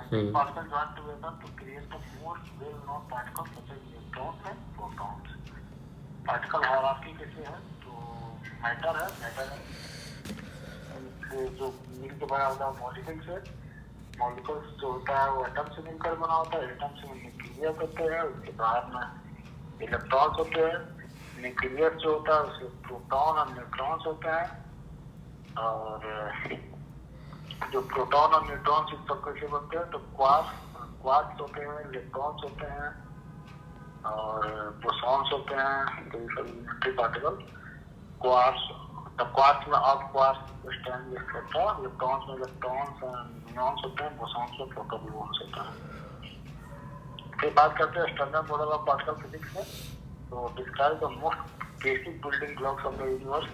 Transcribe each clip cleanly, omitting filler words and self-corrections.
Hmm. Particle join together to create the most well-known particles such as electrons and protons. Particle hierarchy कैसे है? तो matter है जो मिलकर बना होता है मॉलिक्यूल्स है। मॉलिक्यूल्स जो होता है वो एटम से मिलकर बना होता है। एटम से न्यूक्लियस होते हैं, उसके बाहर में इलेक्ट्रॉन्स होते हैं। न्यूक्लियस जो होता है उसमें प्रोटॉन और न्यूट्रॉन्स होते हैं। और जो प्रोटॉन और न्यूट्रॉन्स इस सब कैसे बनते हैं? तो क्वार्क्स होते हैं, इलेक्ट्रॉन्स होते हैं और बोसॉन्स होते हैं। तो ये सब elementary particle quarks. The quarks में अब क्वार्क्स स्टैंड करता है। इलेक्ट्रॉन्स में इलेक्ट्रॉन्स न्यूट्रॉन्स होते हैं। बोसॉन्स में प्रोटोग्लूऑन्स होते हैं। फिर बात करते हैं standard model of particle physics में। तो describe the most basic building blocks of the universe.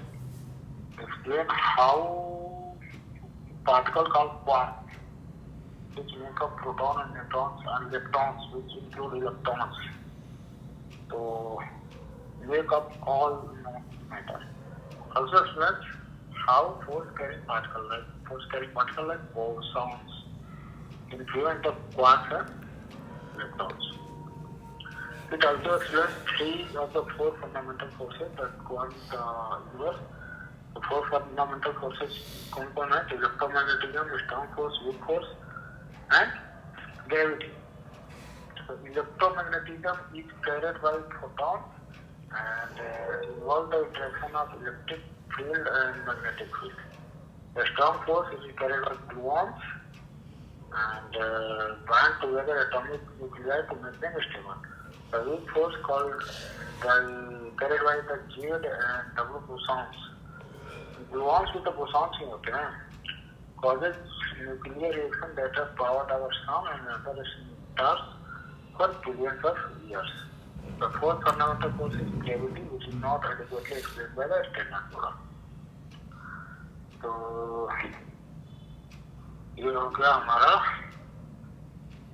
Explain how particle called quarks, which make up proton and neutrons and leptons, which include electrons. So, make up all matter. Also explains how force-carrying particle like bosons influence the quarks and leptons. It also explains three of the four fundamental forces that govern the universe. The four fundamental forces कौन है? Electromagnetism, strong force, weak force and gravity. Electromagnetism is carried by photons and involve the interaction of electric field and magnetic field. The strong force is carried by gluons and bind together atomic nuclei to make them stable. The weak force carried by the Z and W bosons. Gluons with the bosons ही होते हैं, causes nuclear reaction that has powered our sun and other stars for billions of years. The fourth fundamental force is gravity, which is not adequately explained by the standard model. तो ये हो गया हमारा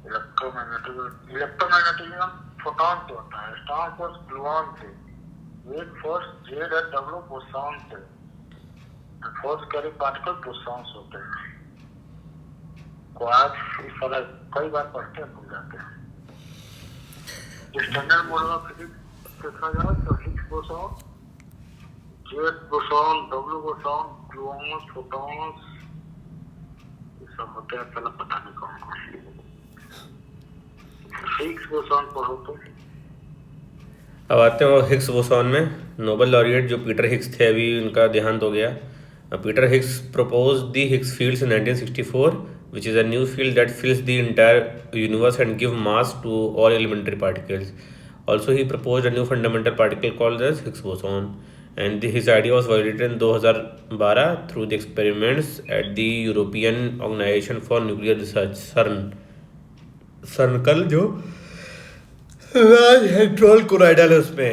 electromagnetism photon से होता है। Strong force gluon से, weak force Z और डब्ल्यू बोसॉन से, फोर्स कैरिंग पार्टिकल बोसॉन्स होते हैं। क्वार्क्स इस तरह कई बार पढ़ते हैं, भूल जाते हैं। स्टैंडर्ड मॉडल ऑफ फिजिक्स देखा जाए तो Higgs boson, Z boson, W boson, gluons, photons ये सब होते हैं। पहले पता नहीं कौन हिग्स बोसॉन पढ़ो तो। अब आते हैं हिग्स बोसॉन में। नोबेल लॉरिएट जो पीटर हिग्स थे, अभी उनका देहांत हो गया। Peter Higgs proposed the Higgs fields in 1964, which is a new field that fills the entire universe and give mass to all elementary particles. Also, he proposed a new fundamental particle called as Higgs boson, and his idea was validated in 2012 through the experiments at the European Organization for Nuclear Research CERN कल जो हेड्रोल कोराइडल है उसमें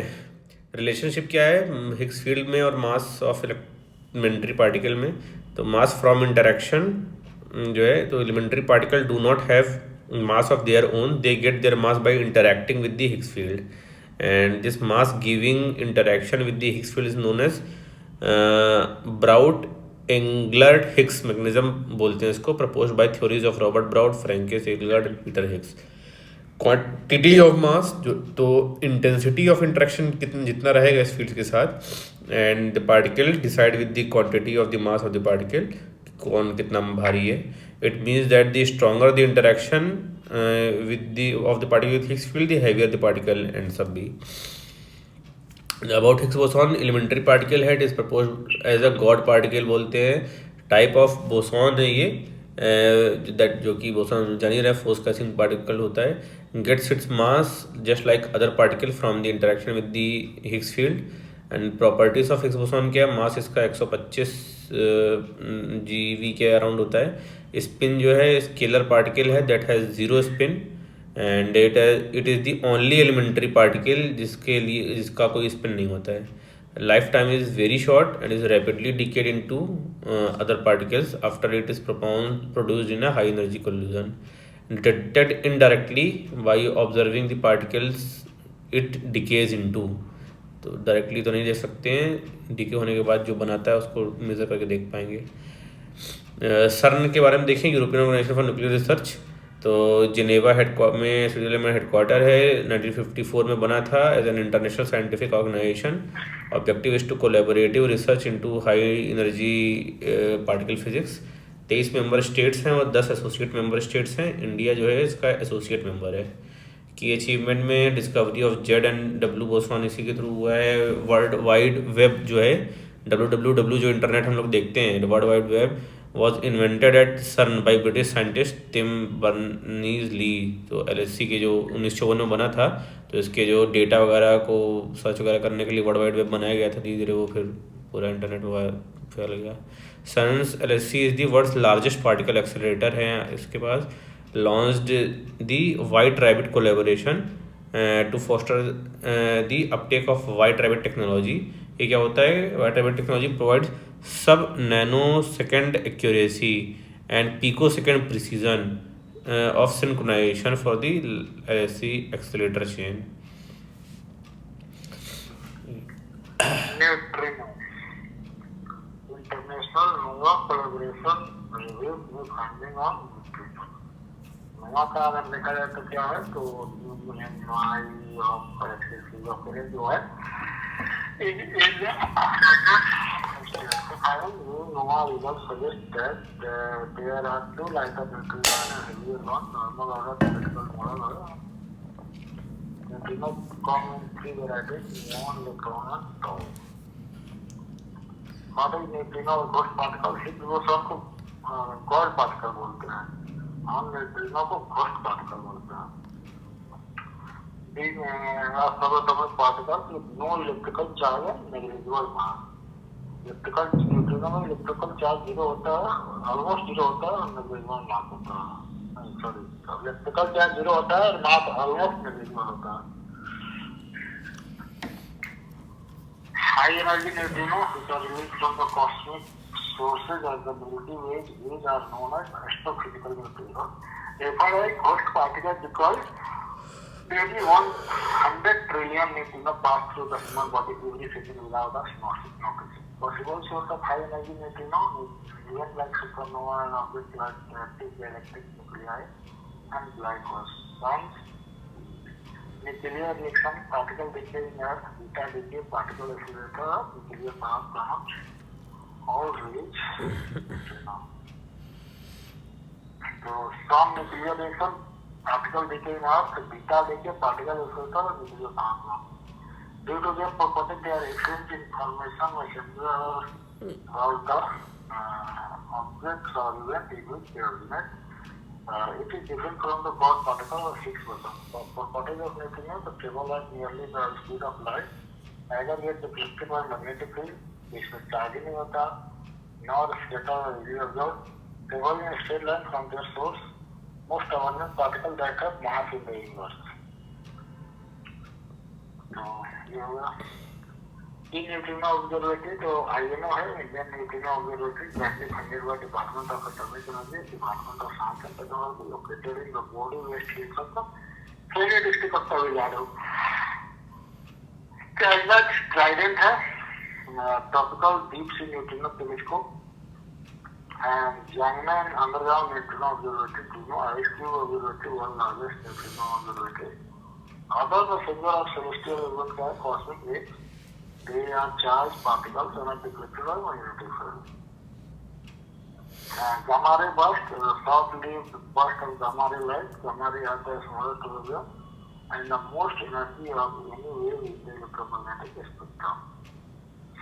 relationship क्या है Higgs field में और mass of elementary particle में। तो मास फ्रॉम इंटरेक्शन जो है, तो elementary particle do not have mass of their own, they get their mass by interacting with the Higgs field, and this mass giving interaction with the Higgs field is known as Brout Englert Higgs mechanism बोलते हैं इसको, proposed by theories of Robert Brout, Francois Englert and Peter Higgs. Quantity of mass जो, तो intensity of interaction कितना जितना रहेगा इस field के साथ, and the particle decide with the quantity of the mass of the particle, कौन कितना भारी है। It means that the stronger the interaction with the of the particle with Higgs field, the heavier the particle and सब भी। About Higgs boson, elementary particle है, it is proposed as a god particle बोलते हैं। Type of boson है ये that जो कि boson जान ही रहे फोर्स कैसिंग पार्टिकल होता है, gets its mass just like other particle from the interaction with the Higgs field. and properties of Higgs boson क्या है, मास इसका 125 GeV के अराउंड होता है। स्पिन जो है स्केलर पार्टिकल है that has zero spin, and it is the only elementary particle जिसका कोई स्पिन नहीं होता है। Life time is very short and is rapidly decayed into other particles after it is produced in a high energy collision. detected indirectly by observing the particles it decays into। तो directly तो नहीं देख सकते हैं, decay होने के बाद जो बनाता है उसको मेजर करके देख पाएंगे। सर्न के बारे में देखें, European organization for nuclear research. तो जिनेवा में स्विट्जरलैंड में हेडक्वार्टर है। 1954 में बना था as an international scientific organization. Objective is to collaborative research into high energy particle physics. 23 member states हैं और 10 एसोसिएट मेंबर स्टेट्स हैं। इंडिया जो है इसका एसोसिएट मेंबर है। की अचीवमेंट में discovery of Z and W boson इसी के थ्रू हुआ है। वर्ल्ड वाइड वेब जो है, डब्ल्यू जो इंटरनेट हम लोग देखते हैं, world wide web was invented at CERN by British scientist Tim Berners Lee. तो एलएससी के जो 1954 में बना था, तो इसके जो डेटा वगैरह को सर्च वगैरह करने के लिए वर्ल्ड वाइड वेब बनाया गया था। धीरे धीरे वो फिर पूरा इंटरनेट में फैल गया। CERN's LSC is the world's largest particle accelerator है इसके पास। Launched the white rabbit collaboration to foster the uptake of white rabbit technology. ये क्या होता है? White rabbit technology provides sub nano second accuracy and pico second precision of synchronization for the LSC accelerator chain. Neutrino. International NOVA collaboration reveals new finding on neutrino. NOVA का अगर देखा जाए तो क्या है, तो UNI ऑफ एक्सेसिव जो है NOVA results suggest that there are two lighter neutrino and a heavier one. Normal order theoretical model है. Neutrino come in three varieties: neon, electron and tau. Model neutrino और ghost particle, Higgs boson को god particle बोलते हैं, हम neutrino को ghost particle बोलते हैं। Subatomic particle with no electrical charge and negligible mass. Electrical neutrino में electrical charge zero होता है, ऑलमोस्ट जीरो होता है, और नेग्लिजिबल मास होता है। सॉरी, इलेक्ट्रिकल चार्ज जीरो होता है और मास ऑलमोस्ट नेग्लिजिबल होता है। High energy neutrinos, which are released from the cosmic sources as the Milky Way, are known as astrophysical neutrinos. Therefore, a ghost particle because nearly 100 trillion neutrinos pass through the human body every second without us noticing. Possible source of high energy neutrinos is events like supernova and objects like active galactic nuclei and black holes. Science nuclear reaction, particle decay in Earth, beta decay, particle accelerator, nuclear power plant, all reach neutrino. So, strong nuclear reaction, particle decay in Earth, beta decay, particle accelerator, nuclear power plant. Due to their property, they are exchange information messenger about the objects or event in which they originate. It is different from the God particle or Higgs boson. For particles of neutrino, the travel at nearly the speed of light, either get deflected by magnetic field, इसमें charge नहीं होता, nor scatter or reabsorb, travel in a straight line from their source, most abundant particle that have mass in the universe. तो ये होगा तीन neutrino observatory. तो आईएनओ है, Indian neutrino observatory, jointly funded by Department of Atomic Energy, Department of Science and Technology, located in the Body West Hills of the Florida district of Tamil Nadu. कैलबर्ट Trident है, tropical deep sea neutrino telescope, and Yangman underground neutrino observatory, Juno Ice Cube observatory, one largest neutrino observatory. Other the figure of celestial events are cosmic rays. They are charged particles and are deflected by magnetic field. Gamma ray burst, short-lived burst of gamma ray light. Gamma ray has a smaller temperature and the most energy of any wave is the electromagnetic spectrum.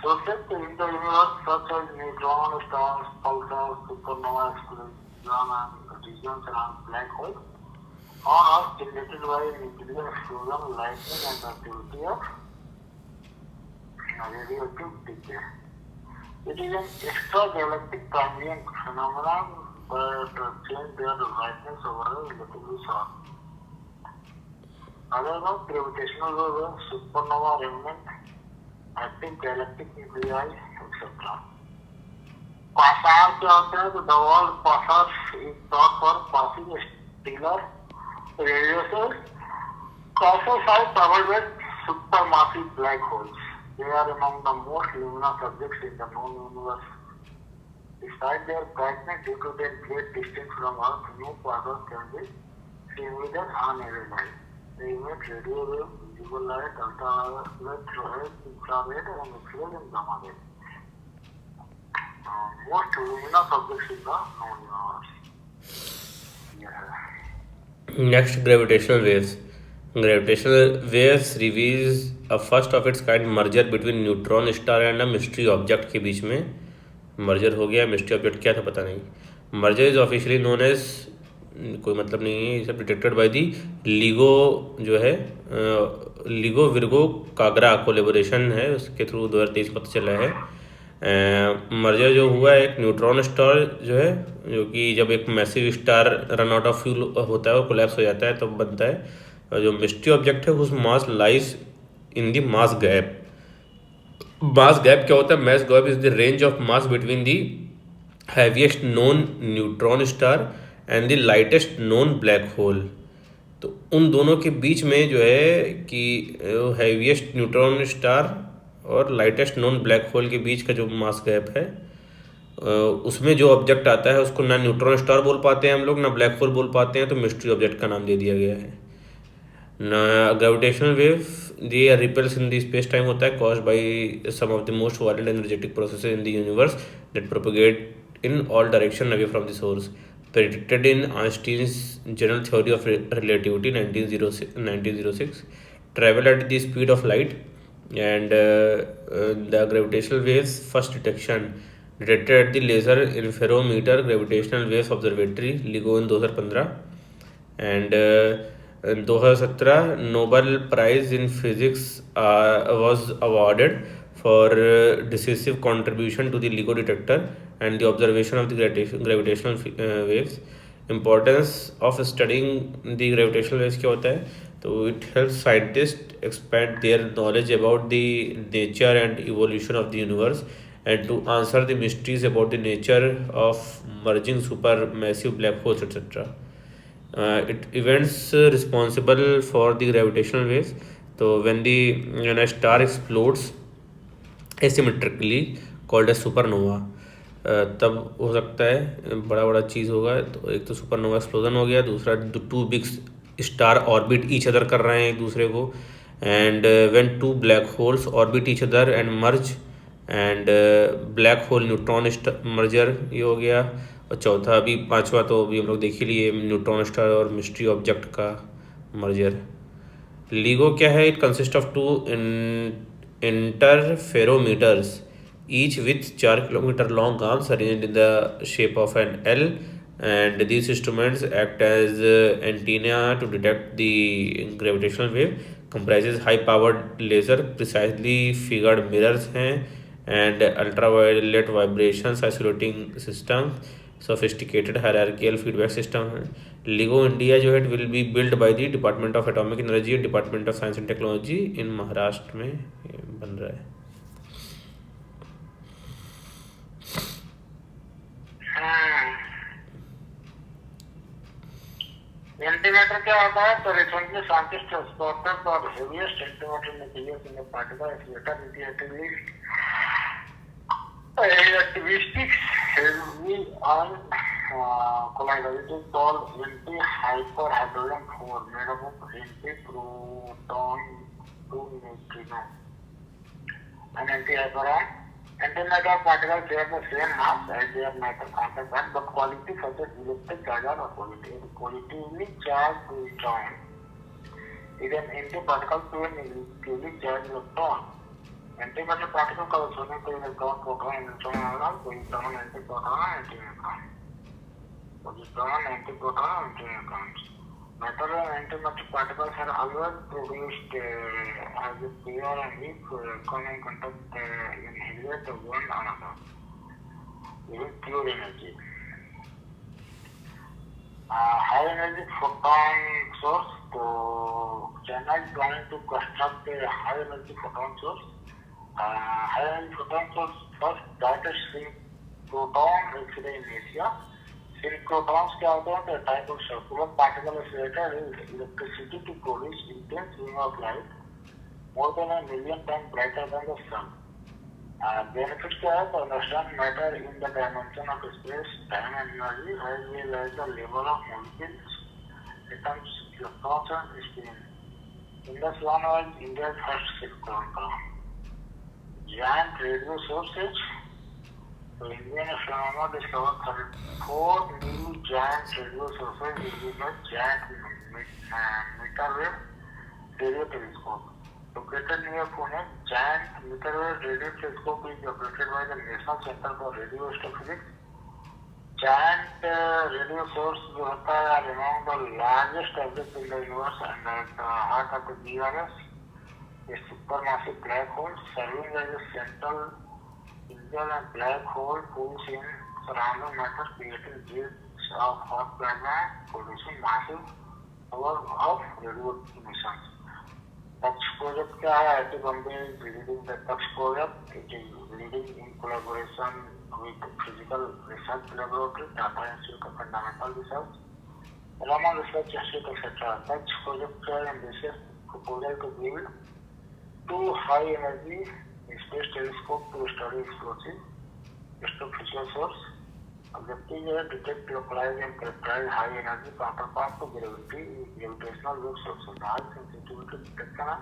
Sources in the universe such as neutron stars, pulsars, supernova, explosion and regions around black holes on Earth generated by nuclear explosion, lightning and the activity of radioactive decay. It is an extragalactic transient phenomenon that change their brightness over a relatively short. Other than gravitational waves, supernova remnant, active galactic nuclei, etc. Quasar क्या होता है? तो the word quasar is short for passing stellar radiations. Quasars are covered with supermassive black holes. They are among the most luminous objects in the known universe. Despite their brightness, due to their great distance from Earth, no quasars can be emitted uneven light. They emit radio wave, visible light, ultraviolet, infrared, and X-ray and gamma ray. Most luminous objects in the known universe. Next, gravitational waves. Gravitational waves reveals a first of its kind merger between neutron star and a mystery object के बीच में merger हो गया. Mystery object क्या था पता नहीं. Merger is officially known as, कोई मतलब नहीं है, सब डिटेक्टेड बाय दी लिगो जो है लिगो विर्गो कागरा कोलेबोरेशन है, उसके थ्रू 2023 पता चला है. मर्जर जो हुआ है एक न्यूट्रॉन स्टार जो है, जो कि जब एक massive star run out of fuel होता है और कोलैप्स हो जाता है तब बनता है. और जो मिस्ट्री ऑब्जेक्ट है उस mass lies in the mass gap. Mass gap क्या होता है? Mass gap is the range of mass between the heaviest known neutron star and the lightest known black hole. तो उन दोनों के बीच में जो है कि हैवीएस्ट न्यूट्रॉन स्टार और लाइटेस्ट नोन ब्लैक होल के बीच का जो मास गैप है, उसमें जो ऑब्जेक्ट आता है उसको ना न्यूट्रॉन स्टार बोल पाते हैं हम लोग, ना ब्लैक होल बोल पाते हैं, तो मिस्ट्री ऑब्जेक्ट का नाम दे दिया गया है. Gravitational wave they are ripples in the space time होता है caused by some of the most violent energetic processes in the universe that propagate in all direction away from the source. Predicted in Einstein's general theory of relativity 1906, travel at the speed of light, and the gravitational waves first detection detected at the laser interferometer gravitational waves observatory LIGO in 2015, and in 2017 Nobel Prize in Physics was awarded for decisive contribution to the LIGO detector and the observation of the gravitational waves. Importance of studying the gravitational waves क्या होता है? तो it helps scientists expand their knowledge about the nature and evolution of the universe and to answer the mysteries about the nature of merging supermassive black holes, etc. It events responsible for the gravitational waves. तो when a star explodes asymmetrically called as supernova, तब हो सकता है बड़ा बड़ा चीज़ होगा. तो एक तो सुपरनोवा एक्सप्लोजन हो गया, दूसरा two big star orbit each other कर रहे हैं एक दूसरे को, and when two black holes orbit each other and merge, and black hole neutron merger, ये हो गया. और चौथा अभी पांचवा तो अभी हम लोग देख ही लिए, न्यूट्रॉन स्टार और मिस्ट्री ऑब्जेक्ट का मर्जर. LIGO क्या है? It consist of two interferometers, each with 4 kilometer long arms arranged in the shape of an L, and these instruments act as antenna to detect the gravitational wave. Comprises high powered laser, precisely figured mirrors हैं, and ultraviolet vibrations isolating system, sophisticated hierarchical feedback system है. LIGO India जो है will be build by the department of atomic energy and department of science and technology in Maharashtra में बन रहा है. Antimatter क्या होता है? तो recently scientist spotted the heaviest antimatter nucleus in the particle accelerator relatively relativistic heavy ion collider. It is called anti-hyperhydrogen 4, made up of anti-proton to neutrino. An antimatter particles share the same mass as their matter counterpart, but quality such as electric charge are opposite. A positively charged neutron is an antiparticle to a negatively charged electron. Antimatter particle का सोने को electron proton neutron आएगा, कोई electron antiproton antineutron, electron antiproton antineutron. Metal and antimatter particles are always produced as a pair and if come in contact inhibit one another with pure energy. High energy photon source. So China is planning to construct a high energy photon source. High energy photon source first that is synchrotron X-ray in Asia. Synchrotrons क्या होते हैं? The type of circular particle accelerator is electricity to produce intense beam of light more than 1 million times brighter than the sun. Benefits क्या है? To understand matter in the dimension of space, time and energy as well as the level of molecules atoms, electrons and spin. Indus One was India's first cyclone. Giant radio sources. So Indian astronomers discovered 34 new giant radio sources using a giant meter wave radio telescope. Located near Pune, giant meter wave radio telescope is operated by the National Center for Radio Astrophysics. Giant radio source जो होता है are among the largest objects in the universe and at the heart of the GRS, a supermassive black hole serving as a central angel and black hole pulls in surrounding matter, creating jets of hot plasma, producing massive power of radio emissions. Touch project क्या है? IIT Bombay is leading the Touch project. It is leading in collaboration with Physical Research Laboratory, Tata Institute of Fundamental Research, Raman Research Institute, etc. Touch project ambitious proposal to build two high-energy space telescope to study explosive astrophysical source. Objective है detect, localize and characterize high-energy counterpart to gravitational wave sources. High sensitivity detection है.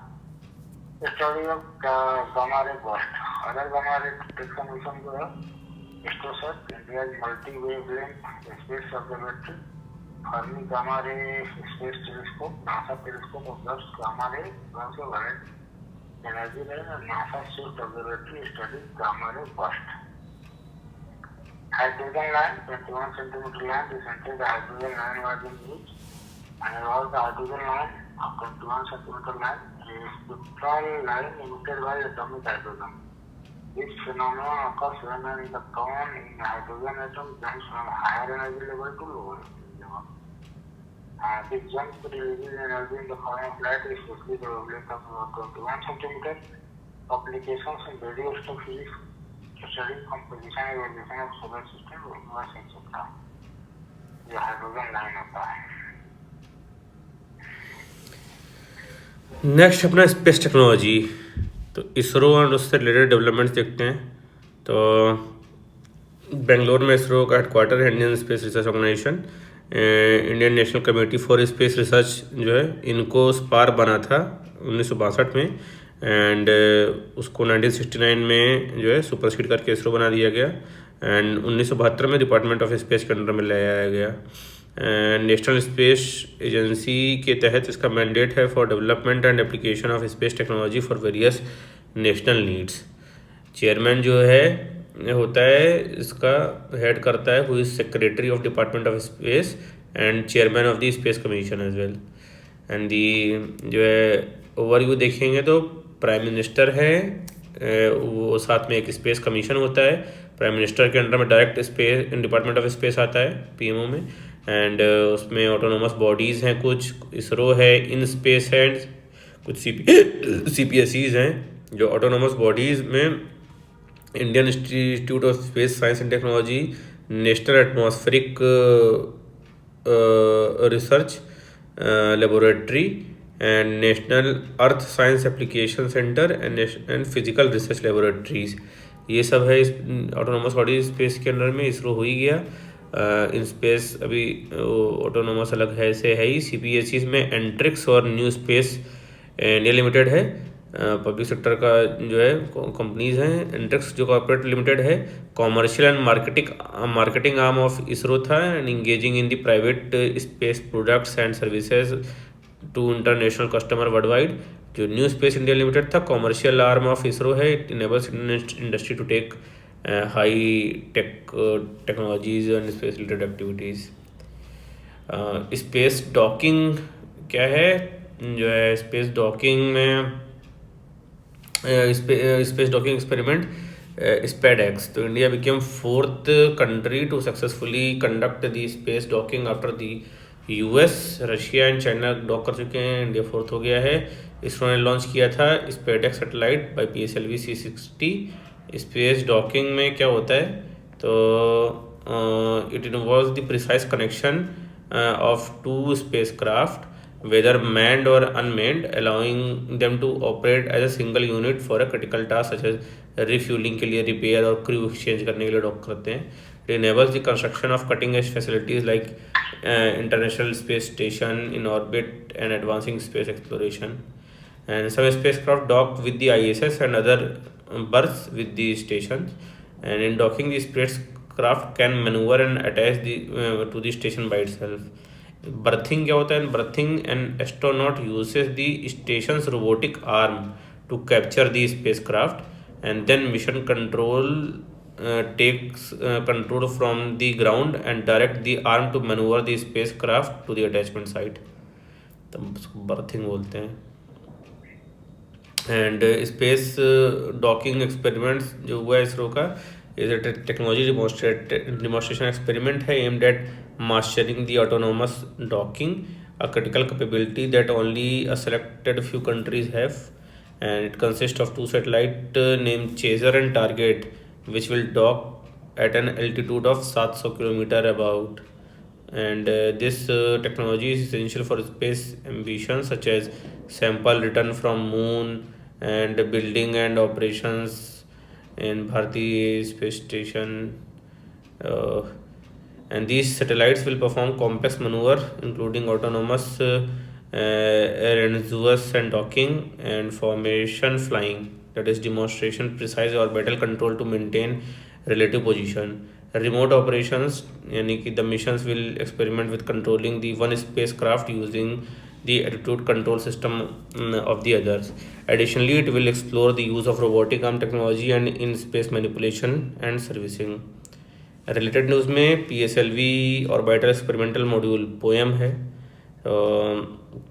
Study of gamma ray burst. Other gamma ray detection mission जो है ISTROSAT, India's multi-wavelength space observatory. Fermi Gamma Ray Space Telescope, NASA telescope observes gamma ray, ultraviolet energy ray, and NASA Swift Observatory studies gamma ray burst. Hydrogen line, 21 cm line. Recently, the hydrogen line was in use, and along the hydrogen line, a 21 cm line, a spectral line emitted by atomic hydrogen. This phenomenon occurs when an electron in a hydrogen atom jumps from higher energy level to lower energy level. This jump releases energy in the form of light, especially the wavelength of 21 cm. Applications in radio astrophysics, studying composition and evolution of solar system, universe, etc. ये hydrogen line होता है. Next अपना space technology. तो इसरो और उससे related developments देखते हैं. तो बेंगलोर में इसरो का हेडक्वार्टर है. Indian Space Research Organisation, Indian National Committee for Space Research जो है, इनको स्पार बना था 1962 में, एंड उसको 1969 में जो है सुपरसीड करके इसरो बना दिया गया, एंड 1972 में डिपार्टमेंट ऑफ स्पेस के अंडर में ले आया गया. नेशनल स्पेस एजेंसी के तहत इसका मैंडेट है for development and application of space technology for various national needs. Chairman जो है होता है, इसका हेड करता है who is secretary of department of space and chairman of the space commission as well. And the जो है ओवरव्यू देखेंगे तो प्राइम मिनिस्टर है, वो साथ में एक स्पेस कमीशन होता है. प्राइम मिनिस्टर के अंडर में direct space department of space आता है पीएमओ में, एंड उसमें ऑटोनोमस बॉडीज़ हैं, कुछ इसरो है, इन स्पेस है, कुछ CPSEs हैं. जो ऑटोनोमस बॉडीज़ में Indian institute of space science and technology, national atmospheric research laboratory and national earth science application centre and physical research laboratories, ये सब है इस ऑटोनोमस बॉडी स्पेस के अंदर में. इसरो हो ही गया. इन स्पेस अभी ऑटोनोमस अलग है से है ही. CPSEs में एंट्रिक्स और न्यू स्पेस इंडिया लिमिटेड है, पब्लिक सेक्टर का जो है कंपनीज हैं. एंट्रिक्स जो कॉर्पोरेट लिमिटेड है, commercial and marketing arm of ISRO था, and engaging in the private space products and services to international customer world wide. जो न्यू स्पेस इंडिया लिमिटेड था, कॉमर्शियल आर्म ऑफ इसरो है. It enables industry to take high technologies and space related activities. Space docking क्या है? जो है space docking में space docking experiment SpaceX. तो India became 4th country to successfully conduct the space docking after the US, Russia and China dock कर चुके हैं. India 4th हो गया है. इसरो ने लॉन्च किया था SpaceX satellite by PSLV C60. Space docking में क्या होता है? तो it involves the precise connection of two spacecraft, whether manned or unmanned, allowing them to operate as a single unit for a critical task such as refueling के लिए, repair और crew exchange करने के लिए डॉक करते हैं. It enables the construction of cutting edge facilities like International Space Station in orbit and advancing space exploration. And some spacecraft dock with the ISS and other berths with the stations. And in docking, the spacecraft can maneuver and attach to the station by itself. Berthing क्या होता है? Berthing, an astronaut uses the station's robotic arm to capture the spacecraft, and then mission control takes control from the ground and direct the arm to maneuver the spacecraft to the attachment site. तो उसको berthing बोलते हैं. And space docking experiments जो हुआ है इसरो का, is a technology demonstration experiment है aimed at mastering the autonomous docking, a critical capability that only a selected few countries have, and it consists of two satellites named Chaser and Target, which will dock at an altitude of 700 km about. And this technology is essential for space ambitions such as sample return from moon and building and operations in Bharati Space Station. And these satellites will perform complex maneuver including autonomous rendezvous and docking and formation flying, that is demonstration precise orbital control to maintain relative position. Remote operations, yani ki the missions will experiment with controlling the one spacecraft using the attitude control system of the others. Additionally, it will explore the use of robotic arm technology and in space manipulation and servicing. Related news में PSLV orbiter experimental module POEM है.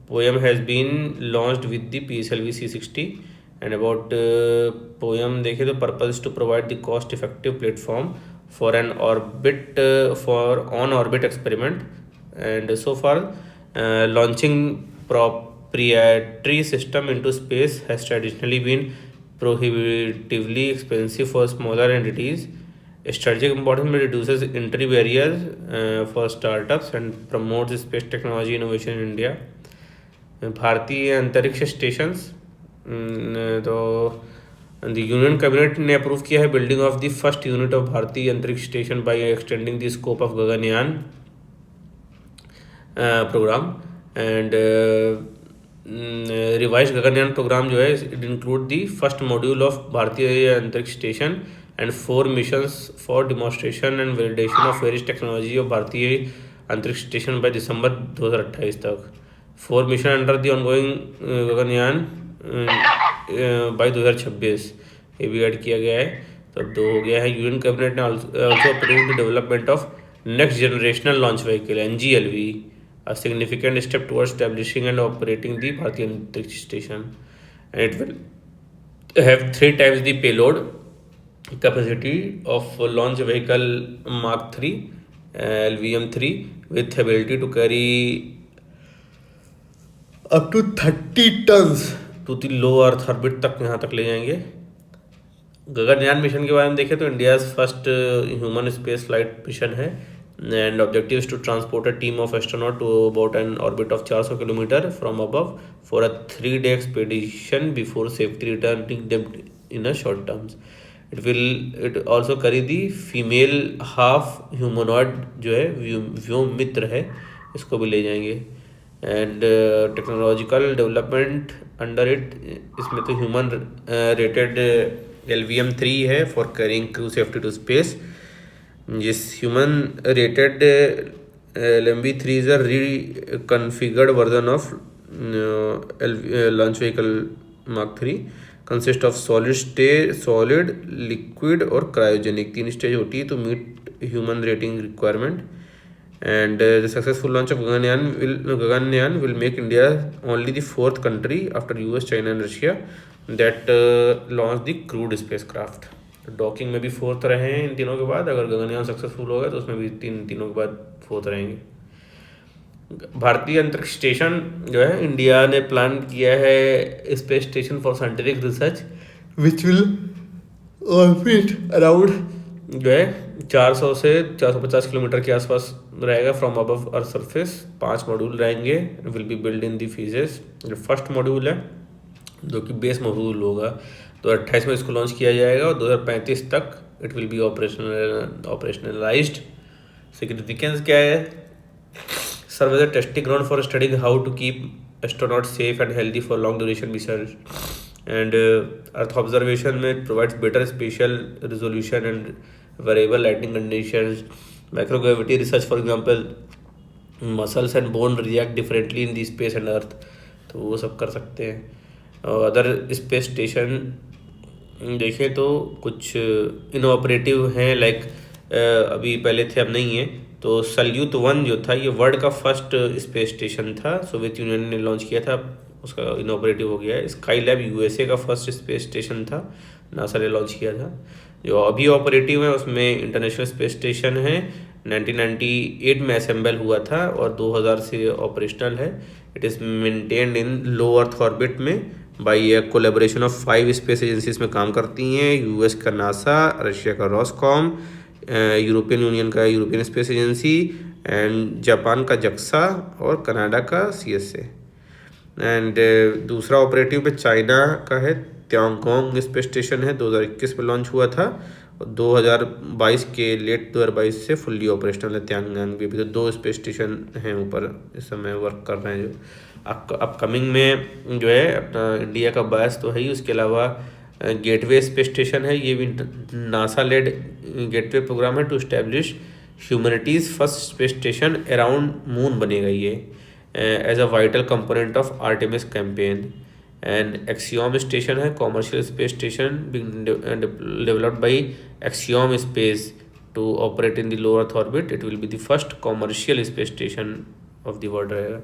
POEM has been launched with the PSLV C60. And about POEM देखें तो purpose to provide the cost effective platform for an orbit for on orbit experiment, and so for launching proprietary system into space has traditionally been prohibitively expensive for smaller entities. Strategic importance reduces entry barriers for startups and promotes space technology innovation in India. भारतीय Antariksh stations, तो the union cabinet ने approve किया है building of the first unit of Bharatiya Antariksh station by extending the scope of Gaganyaan programme. And revised Gaganyaan programme जो है it include the first module of Bharatiya Antariksh station and 4 missions for demonstration and validation of various technology of भारतीय Antariksh station by दिसंबर 2028 तक. 4 mission under the ongoing Gaganyaan by 2026 ये भी add किया गया है, तो अब 2 हो गया है. यूनियन कैबिनेट ने also approve the development of next generational launch vehicle NGLV, a significant step towards establishing and operating the भारतीय Antariksh station. And it will have 3 times the payload capacity of launch vehicle Mark 3 LVM-3 with ability to carry up to 30 tons to the low earth orbit तक, यहाँ तक ले जाएंगे. Gaganyaan mission के बारे में देखें तो India first human space flight mission है, and objective is to transport a team of astronaut to about an orbit of 400 km from above for a 3-day expedition before safely returning them in a short terms. It also carry the female half humanoid जो है व्योमित्र है, इसको भी ले जाएंगे. And technological development under it, इसमें तो human rated LVM-3 है for carrying crew safety to space. जिस human rated LMV-3 is a reconfigured version of launch vehicle Mark 3. Consist of solid liquid और क्रायोजेनिक, 3 स्टेज होती है तो meet human rating requirement. And the successful launch of Gaganyaan will make India only the 4th country after US, China and Russia that launch the crude space craft. Docking में भी 4th रहे हैं इन तीनों के बाद. अगर गगनयान सक्सेसफुल होगा तो उसमें भी तीनों के बाद 4th रहेंगे. भारतीय अंतरिक्ष स्टेशन जो है इंडिया ने प्लान किया है space station for scientific research which will orbit around जो है 400 से 450 किलोमीटर के आसपास रहेगा from above earth surface. 5 module रहेंगे, will be build in the phases. जो फर्स्ट मॉड्यूल है जो कि बेस मॉड्यूल होगा 2028 में इसको लॉन्च किया जाएगा और 2035 तक it will B operationalised. Significance क्या है? serve as a testing ground for studying how to keep astronauts safe and healthy for long duration research. And Earth observation में provides better spatial resolution and variable lighting conditions. Microgravity research, for example, muscles and bone react differently in the space and Earth, तो वो सब कर सकते हैं. Other space station देखें तो कुछ इनऑपरेटिव हैं, लाइक अभी पहले थे अब नहीं है. तो सल्यूट 1 जो था ये वर्ल्ड का फर्स्ट स्पेस स्टेशन था, सोवियत यूनियन ने लॉन्च किया था, उसका इनऑपरेटिव हो गया है. स्काई लैब यूएसए का फर्स्ट स्पेस स्टेशन था, नासा ने लॉन्च किया था. जो अभी ऑपरेटिव है उसमें इंटरनेशनल स्पेस स्टेशन है, 1998 में असेंबल हुआ था और 2000 से ऑपरेशनल है. It is maintained in low earth orbit में by a collaboration of 5 space agencies में काम करती हैं. यूएस का नासा, रशिया का रॉसकॉम, यूरोपियन यूनियन का European Space Agency, and Japan का जक्सा और कनाडा का सीएसए. एंड दूसरा ऑपरेटिव पे चाइना का है, त्यांगोंग स्पेस स्टेशन है, 2021 में लॉन्च हुआ था. 2022 के लेट 2022 से फुल्ली ऑपरेशनल है त्यांगोंग भी. तो 2 स्पेस स्टेशन हैं ऊपर इस समय वर्क कर रहे हैं. जो अपकमिंग में जो है अपना इंडिया का 22 तो है ही, उसके अलावा गेटवे स्पेस स्टेशन है, ये भी नासा लेड गेटवे प्रोग्राम है to establish humanity's first space station around moon बनेगा ये as a vital component of Artemis campaign. And Axiom station है, commercial space station developed by Axiom space to operate in the low earth orbit. It will be the first commercial space station of the world रहेगा.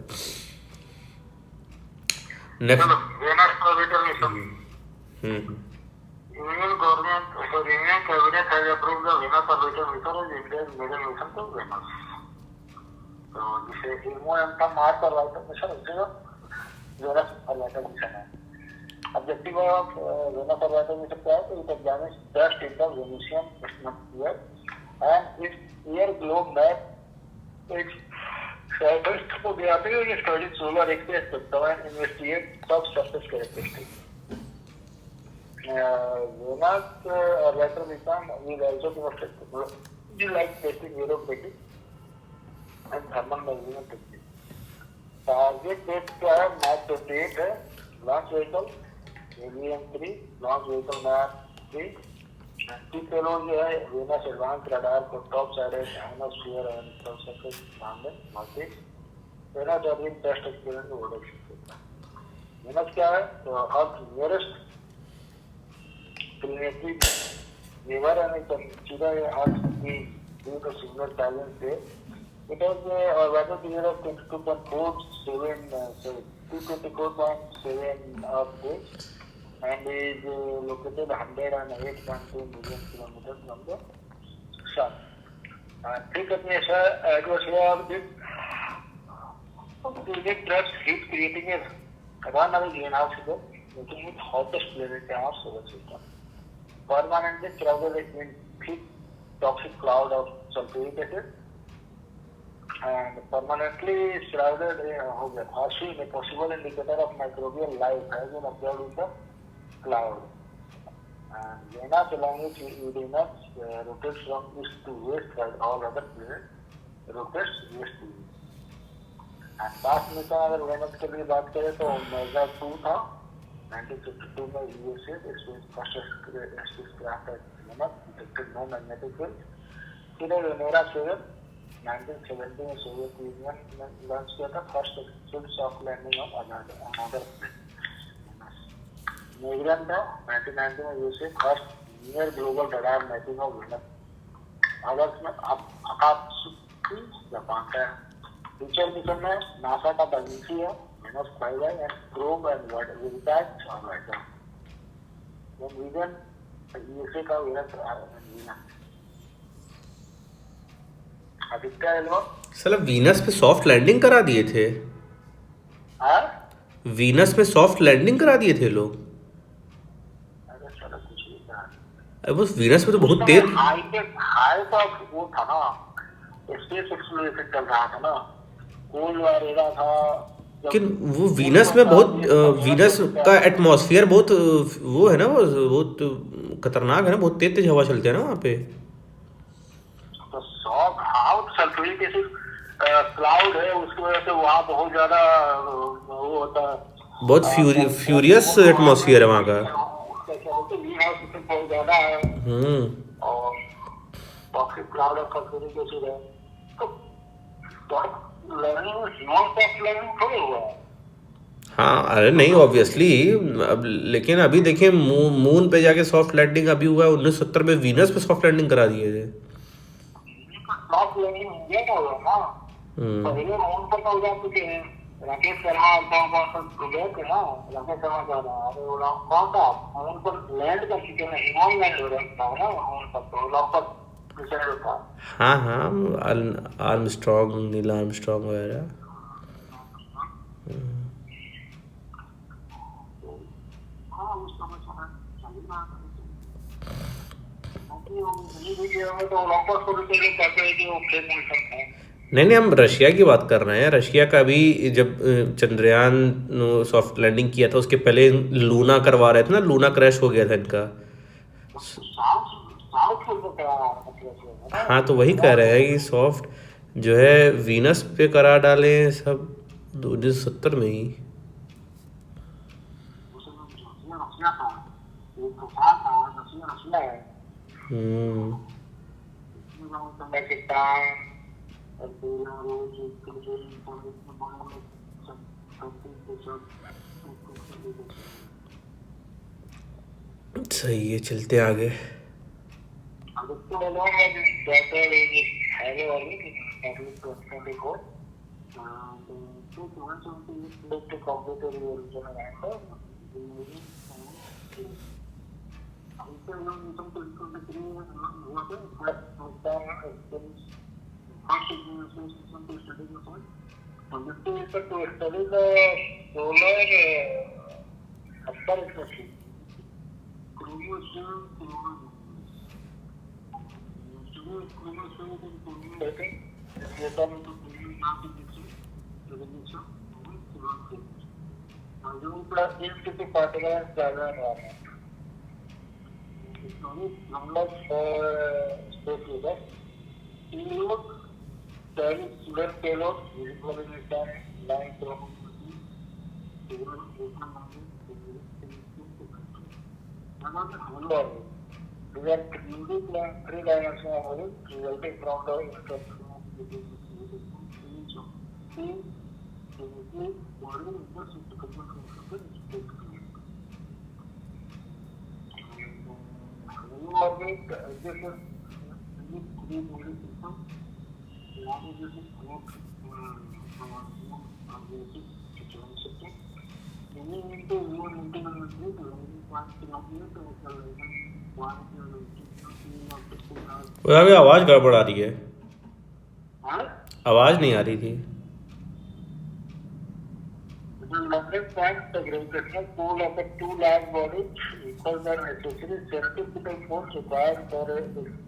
Union government, the Union cabinet has approved the Venus orbital mission as India's maiden mission to Venus. तो जिसे IMO का Mars orbiter mission उसका Venus orbiter mission है. Objective of Venus orbiter mission क्या है? तो it examines the state of Venusian atmosphere and its air globe map its scientist को दिखाते हैं कि study solar axis spectrum and investigate subsurface characteristics. Venus orbital mission will also demonstrate technology like testing aerobatic and thermal measurement technique. Target date क्या है? March 28 है. Launch vehicle Helium-3, launch vehicle Mars 3. Two payload जो है Venus advanced radar for top side ionosphere and subsurface सामने north. Venus orbital test experiment world. Venus क्या है? तो अर्थ nearest planetary neighbor and it consider Earth to be due to similar balance there. It has a orbital period of 224.7 Earth days and is located 108.2 million kilometers from the sun. Thick atmosphere of this traps heat, creating a run-away greenhouse effect, making it hottest planet in our solar system. Permanently crowded in thick toxic cloud of sulfuric acid and permanently shrouded harshly a possible indicator of microbial life has been observed in the cloud. And Venus along with Uranus rotates from east to west while all other planets rotates west to east. And past mission अगर Venus के लिए बात करें तो Omega 2 था 1952 में USA first spacecraft है Venus, detected no magnetic field. फिर Venera 7 1970 में सोवियत यूनियन ने लॉन्च किया था first actual soft landing of another planet. Magellan था 1990 में USA first near global radar mapping of Venus. अगस्त में अकात्सुकी जापान का. फ्यूचर मिशन में नासा का डाविंची है, Venus flyby and probe and impact orbital. Then region USA का Venus Aditya album साला वीनस पे सॉफ्ट लैंडिंग करा दिए थे. हाँ वीनस पे सॉफ्ट लैंडिंग करा दिए थे लोग. अरे साला कुछ नहीं था. अब उस वीनस पे तो बहुत तेज हाई का वो था ना, स्पेस एक्सप्लोरेशन चल रहा था ना, कोल्ड वॉर एरा था. लेकिन वो वीनस में बहुत वीनस का एटमॉस्फेयर बहुत वो है ना, वो बहुत खतरनाक है ना, बहुत तेज तेज हवा चलती है ना वहाँ पे. तो soft how sulphuric acid cloud है, उसकी वजह से वहाँ बहुत ज्यादा वो होता है। बहुत फ्यूरियस एटमॉस्फेयर है वहाँ का। उसका क्या बोलते हैं, ग्रीन हाउस इफेक्ट बहुत ज्यादा है। और टॉक्सिक क्लाउड है तरीके से है। तो soft learning non soft learning थोड़ी हुआ है। हाँ, अरे नहीं ऑब्वियसली। अब लेकिन अभी देखिए मून पे जाके सॉफ्ट लैंडिंग अभी हुआ है, 1970 में वीनस पे सॉफ्ट लैंडिंग करा दिए थे। सॉफ्ट लर्निंग इंडिया का हुआ ना, पहले मून पर तो जा चुके हैं। राकेश शर्मा गए थे ना, राकेश शर्मा कह रहा है, अरे वो लोग कौन था मून पर लैंड कर चुके हैं, ह्यूमन लैंड हो रहा था ना मून पर, तो लोग पर मिशन होता है। हाँ हाँ, आर्मस्ट्रॉन्ग, नील आर्मस्ट्रॉन्ग वगैरह। हाँ उस समय चली बात है। तो ओलंपस को भी कहते हैं कि वो फेक मिशन है। नहीं नहीं, हम रशिया की बात कर रहे हैं। रशिया का भी जब चंद्रयान सॉफ्ट लैंडिंग किया था, उसके पहले लूना करवा रहे थे ना, लूना क्रैश हो गया था इनका। साउथ को तो करा मतलब है हाँ, तो वही कह रहे हैं कि सॉफ्ट जो है वीनस पे करा डाले हैं सब 1970 में ही। रशिया था, एक तूफान था, रशिया है, हम्म। पाकिस्तान और बेलारूस सही है, चलते आगे। अब इसको लगाऊंगा बेहतर हाईवे वाली पब्लिक 24 तो तुरंत उनकी कंप्यूटर रिवॉल्यूशन है। हमसे हम तुमको इसको बिक्री हुआ था प्लस होता है expense first administration to study the point conducting effect to study the solar upper special chromosome chromosome कहते हैं डेटा में तो जो प्लस एक किसी पार्टिकुलर ज्यादा है number for space leader. Payload carries student payload usually return line from these are three-dimensional models resulting from the interaction between body orbit, this is three body system. One is this group system. Moving into one interdimensional group, one kilometer one वो अभी आवाज गड़बड़ आ रही है, हाँ आवाज नहीं आ रही थी। The magnet finds the gravitational pull of the two large bodies equal the necessary centrifugal force required for a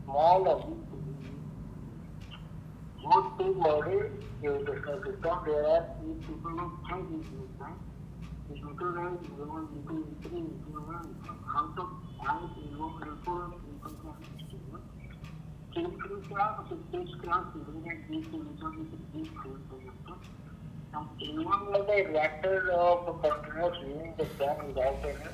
small orbit. Both two bodies gravitational system, there are each equal of 5 equal. The total is 1 into 3 into 1. Out of 5 equal equal spacecraft of the spacecraft using these equal these anyone was a reactor of continuous viewing the sun without any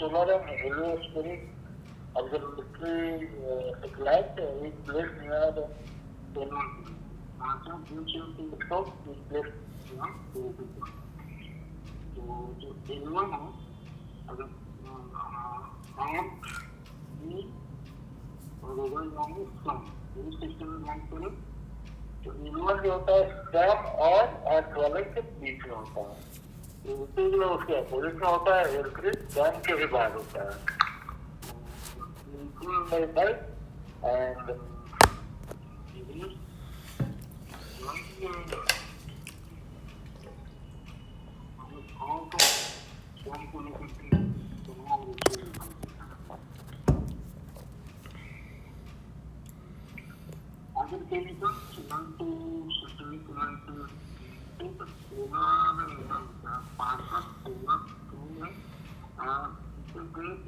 solar and heliospheric observatory satellite is placed near the telescope is placed near the anyone और system में बात करें तो invert जो होता है stem और twelve के बीच में होता है, जो उसके अपोजिट में होता है एयरक्रिट स्टेम के भी बाद होता है and other chemicals want to substitute solar parts of solar integrate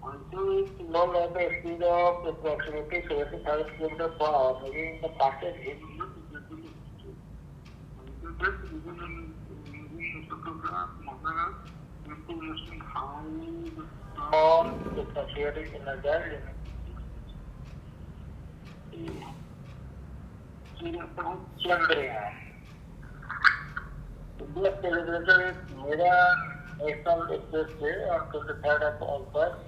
Until it's low at the speed of approximately 75 km per hour, maybe in the fastest it will not be on the associated in a guide. Chandrayaan. India celebrated मेरा national space day on 23rd of August.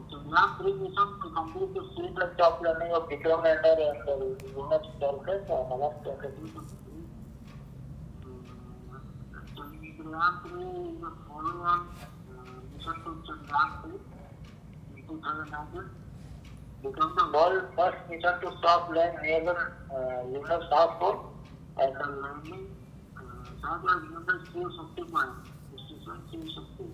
Chandrayaan 3 mission to complete the seed and top landing of Vikram lander and the lunar surface on August 22. Chandrayaan 3 is the follow-on mission to Chandrayaan 3 in 2019. Become the world's first mission to soft land near the lunar south pole and the landing was lunar Shiv Shakti point, station Shiv Shakti.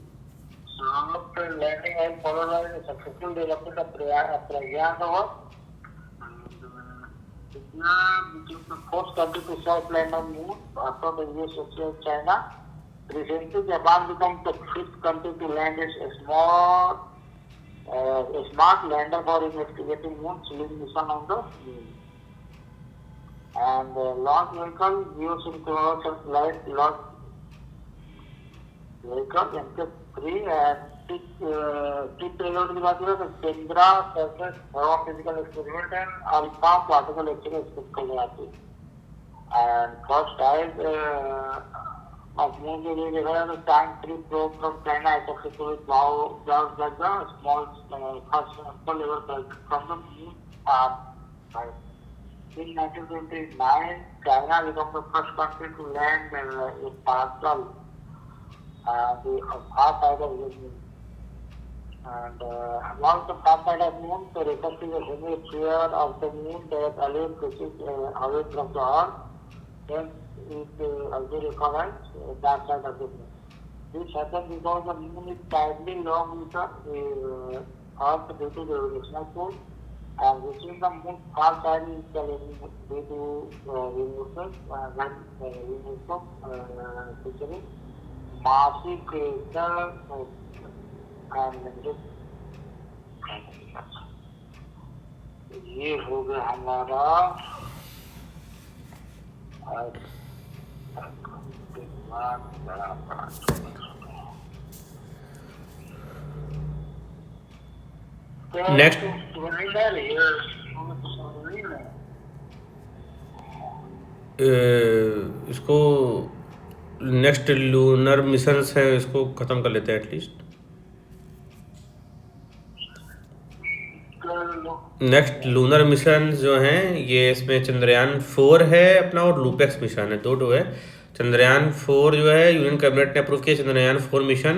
Soft landing was followed by the successful development of Pragyan rover. India became the first country to soft land on moon after the US, Russia, and China. Recently, Japan became the fifth country to land a smart lander for investigating moon chilling mission on the moon. And launch vehicle, geosynchronous satellite launch vehicle, MK3 and tip payload की बात करें तो Chandra surface हवा physical experiment and alpha particle experiment कर जाती है. And first time of moon के लिए देखा जाए तो Titan 3 probe from China has successfully plowed the small first sample level from the moon. In 1929, China became the first country to land a particle the far side of the moon. And along the far side of the moon, the refers to the hemisphere of the moon that always pushes away from the Earth. Hence, it also recognizes that side of the moon. This happens because the moon is tightly along with the Earth due to the gravitational pull, and reaching the moon far side is challenging due to removal featuring massive crater and ये हो गया हमारा next इसको next lunar missions है, इसको ख़त्म कर लेते हैं एटलीस्ट. नेक्स्ट लूनर मिशन जो हैं ये इसमें चंद्रयान 4 है अपना और लूपेक्स मिशन है, दो है. चंद्रयान 4 जो है यूनियन कैबिनेट ने अप्रूव किया. Chandrayaan 4 mission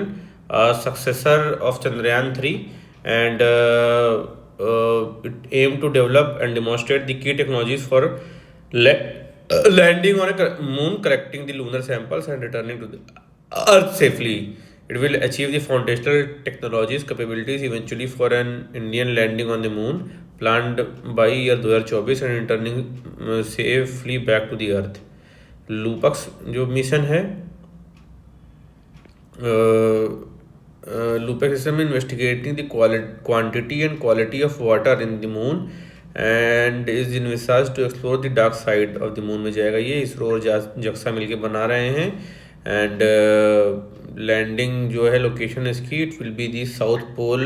successor of Chandrayaan 3 and it aim to develop and demonstrate the key technologies for landing on a moon, correcting the lunar samples and returning to the Earth safely. It will achieve the foundational technologies capabilities eventually for an Indian landing on the moon planned by year 2024 and returning safely back to the Earth. LUPEX जो mission है LUPEX system investigating the quantity and quality of water in the moon and is envisaged to explore the dark side of the moon में जाएगा. ये इसरो और जक्सा मिलके बना रहे हैं. एंड लैंडिंग जो है लोकेशन इसकी it will be the south pole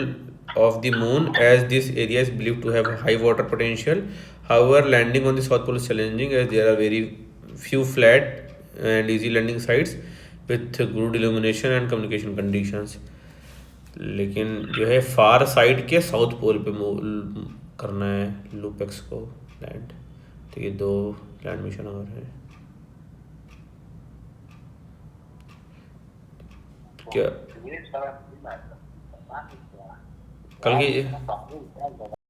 of the moon as this area is believe to have high water potential. However landing on the south pole is challenging as there are very few flat and easy landing sites with good illumination and communication conditions. लेकिन जो है फार side के south pole पे करना है LUPEX को land. तो ये 2 लैंड मिशन और है. क्या कल की